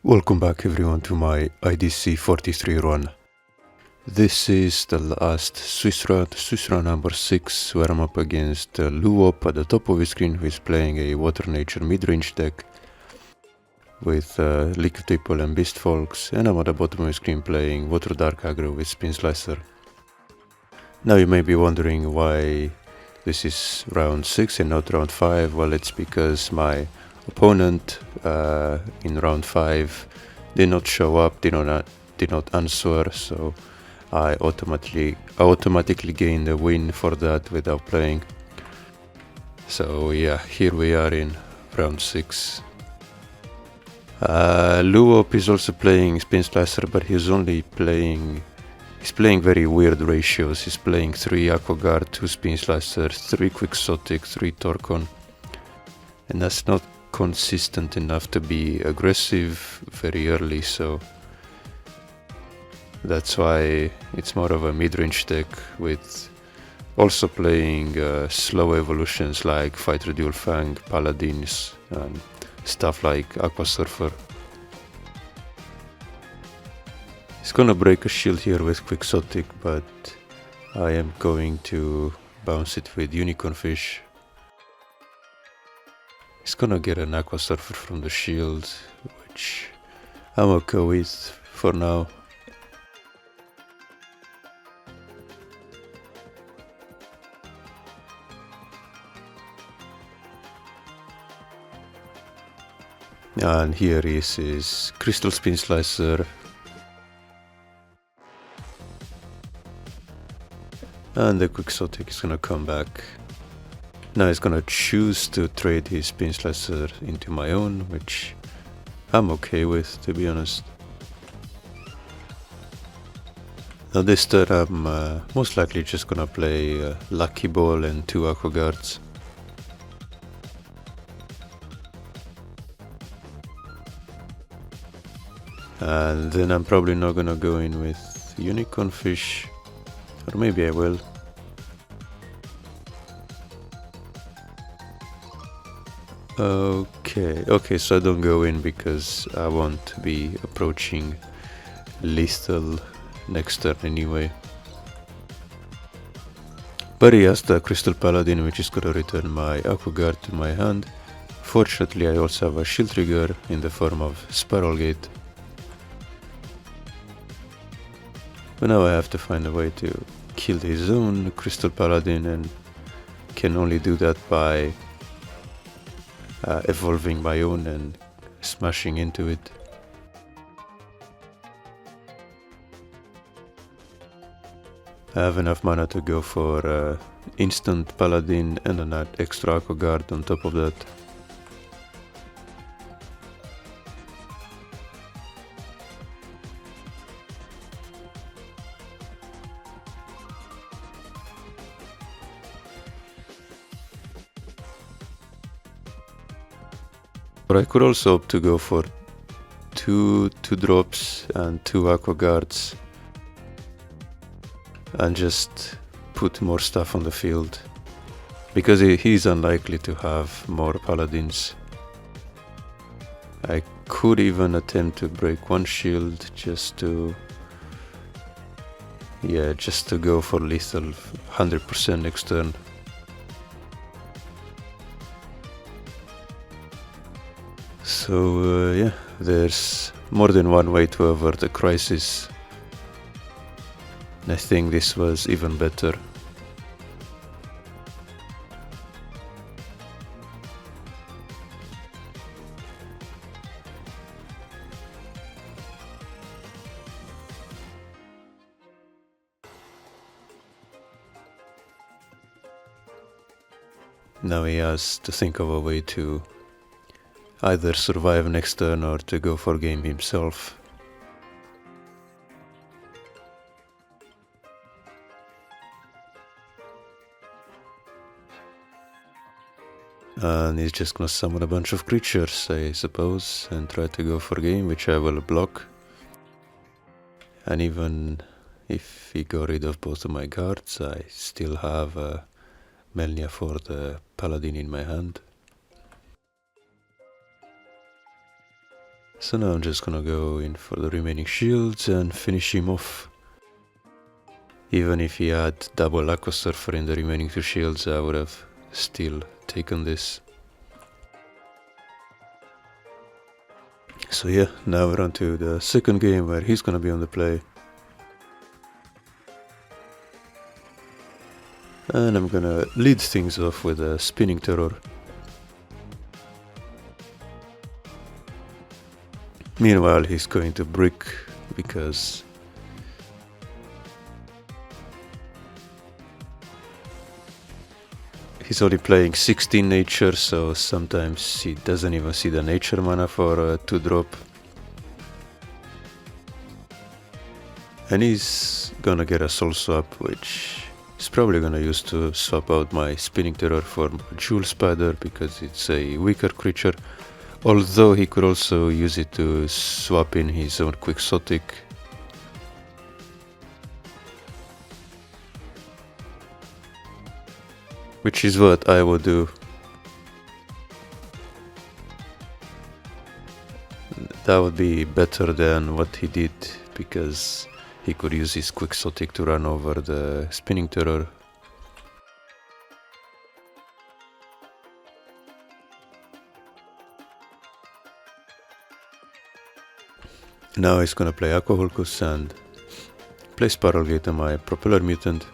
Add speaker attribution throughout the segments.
Speaker 1: Welcome back everyone to my IDC 43 run. This is the last Swiss run number 6, where I'm up against Luwop at the top of the screen, who is playing a Water Nature midrange deck with Liquid People and Beast Folks, and I'm at the bottom of the screen playing Water Dark Aggro with Spinslicer. Now you may be wondering why this is round 6 and not round 5. Well, it's because my opponent in round 5 did not show up, did not answer, so I automatically gained a win for that without playing. So yeah, here we are in round 6. Luwop is also playing Spinslicer, but he's playing very weird ratios. He's playing 3 Aquaguard, 2 Spinslicer, 3 Quixotic, 3 Torcon, and that's not consistent enough to be aggressive very early, so that's why it's more of a mid-range deck, with also playing slow evolutions like Fighter Duel Fang, Paladins, and stuff like Aqua Surfer. He's gonna break a shield here with Quixotic, but I am going to bounce it with Unicorn Fish. He's gonna get an Aqua Surfer from the shield, which I'm okay with for now. And here is his Crystal Spinslicer. And the Quixotic is gonna come back. Now he's gonna choose to trade his Spinslicer into my own, which I'm okay with, to be honest. Now this turn I'm most likely just gonna play Lucky Ball and 2 Aquaguards. And then I'm probably not gonna go in with Unicorn Fish, or maybe I will. Okay, so I don't go in because I won't be approaching lethal next turn anyway. But he has the Crystal Paladin, which is gonna return my Aquaguard to my hand. Fortunately, I also have a shield trigger in the form of Spiral Gate. But now I have to find a way to kill his own Crystal Paladin, and can only do that by evolving my own and smashing into it. I have enough mana to go for instant Paladin and an extra Aquaguard on top of that. But I could also opt to go for two drops and 2 Aquaguards and just put more stuff on the field, because he's unlikely to have more Paladins. I could even attempt to break 1 shield just to go for lethal 100% next turn. So yeah, there's more than one way to avert a crisis. And I think this was even better. Now he has to think of a way to either survive next turn or to go for game himself. And he's just gonna summon a bunch of creatures, I suppose, and try to go for game, which I will block. And even if he got rid of both of my guards, I still have Melnia for the Paladin in my hand. So now I'm just gonna go in for the remaining shields and finish him off. Even if he had double Aqua Surfer in the remaining 2 shields, I would have still taken this. So yeah, now we're on to the second game where he's gonna be on the play. And I'm gonna lead things off with a Spinning Terror. Meanwhile, he's going to brick because he's only playing 16 nature, so sometimes he doesn't even see the nature mana for a 2-drop. And he's gonna get a Soul Swap, which he's probably gonna use to swap out my Spinning Terror for Duel Spider because it's a weaker creature. Although he could also use it to swap in his own Quixotic. Which is what I would do. That would be better than what he did, because he could use his Quixotic to run over the Spinning Terror. Now he's gonna play Aqua Hulkus and play Spiral Gate on my Propeller Mutant.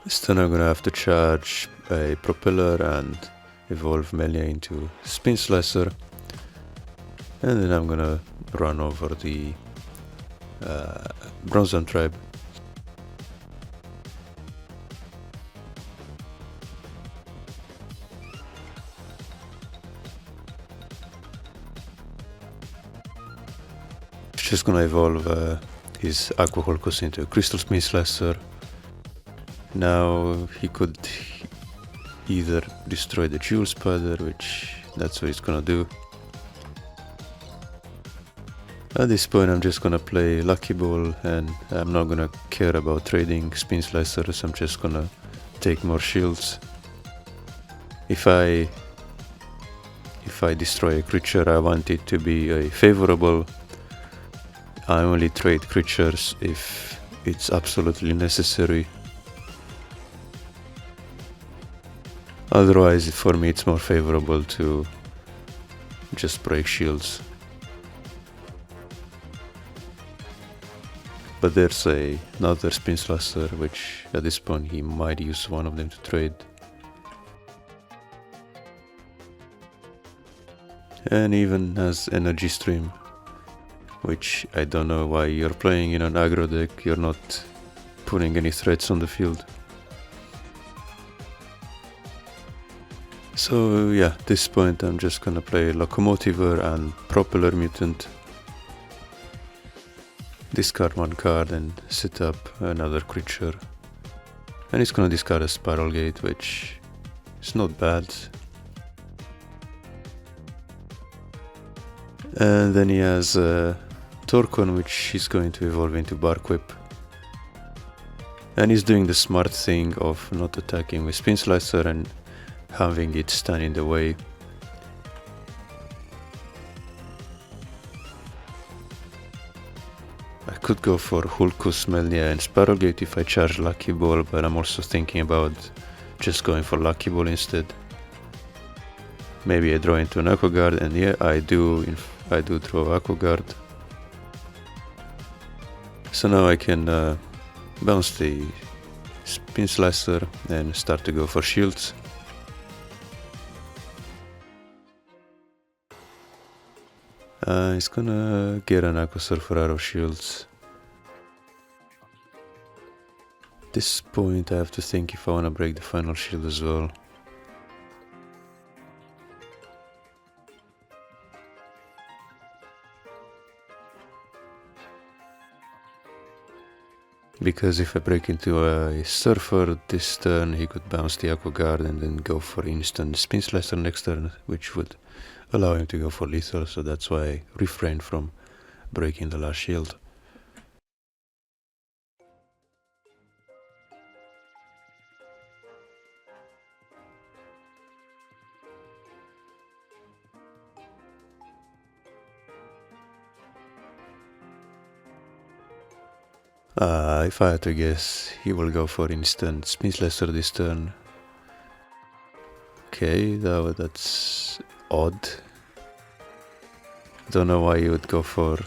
Speaker 1: This turn I'm gonna have to charge a Propeller and evolve Melia into Spinslicer. And then I'm gonna run over the Bronzan Tribe. Just gonna evolve his Aqua Hulkus into Crystal Spinslicer. Now he could either destroy the Duel Spider, which that's what he's gonna do. At this point I'm just gonna play Lucky Ball and I'm not gonna care about trading Spinslicers, I'm just gonna take more shields. If I destroy a creature, I want it to be a favorable. I only trade creatures if it's absolutely necessary. Otherwise, for me, it's more favorable to just break shields. But there's another Spinslicer, which at this point he might use one of them to trade. And even has Energy Stream, which I don't know why you're playing in an aggro deck, you're not putting any threats on the field. So yeah, at this point I'm just gonna play Locomotiver and Propeller Mutant. Discard 1 card and set up another creature. And he's gonna discard a Spiral Gate, which is not bad. And then he has Torkoon, which he's going to evolve into Bark Whip. And he's doing the smart thing of not attacking with Spinslicer and having it stand in the way. I could go for Hulkus, Melnia and Spiral Gate if I charge Lucky Ball, but I'm also thinking about just going for Lucky Ball instead. Maybe I draw into an Aqua Guard, and yeah, I do draw Aqua Guard. So now I can bounce the Spinslicer and start to go for shields. He's gonna get an Aqua Surfer out of shields. At this point I have to think if I wanna break the final shield as well. Because if I break into a Surfer this turn, he could bounce the Aqua Guard and then go for instant Spinslicer next turn, which would allow him to go for lethal, so that's why I refrained from breaking the last shield. If I had to guess, he will go for instant Spinslicer this turn. Okay, that's odd. Don't know why you would go for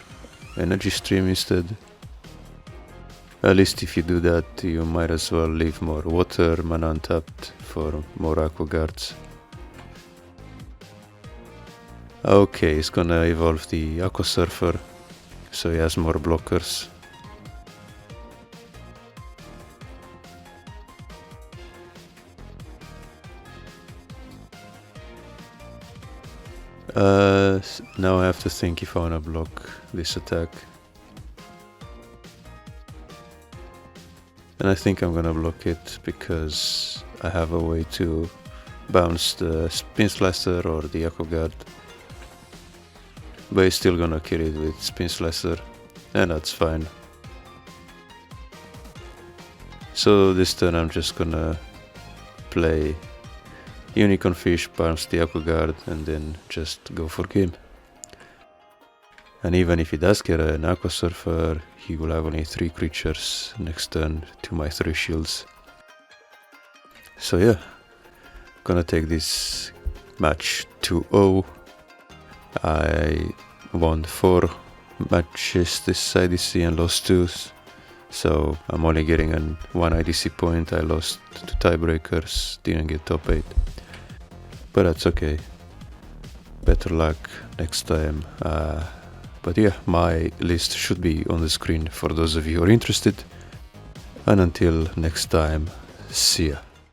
Speaker 1: energy stream instead. At least if you do that, you might as well leave more water mana untapped for more aqua guards. Okay, he's gonna evolve the Aqua Surfer, so he has more blockers. Now I have to think if I wanna block this attack. And I think I'm gonna block it because I have a way to bounce the Spinslicer or the Aqua Guard. But he's still gonna kill it with Spinslicer, and that's fine. So this turn I'm just gonna play Unicorn Fish, bounce the Aqua Guard, and then just go for game. And even if he does get an Aqua Surfer, he will have only 3 creatures next turn to my 3 shields. So yeah, gonna take this match 2-0. I won 4 matches this IDC and lost 2, so I'm only getting 1 IDC point. I lost 2 tiebreakers, didn't get top 8, but that's okay. Better luck next time. But yeah, my list should be on the screen for those of you who are interested. And until next time, see ya.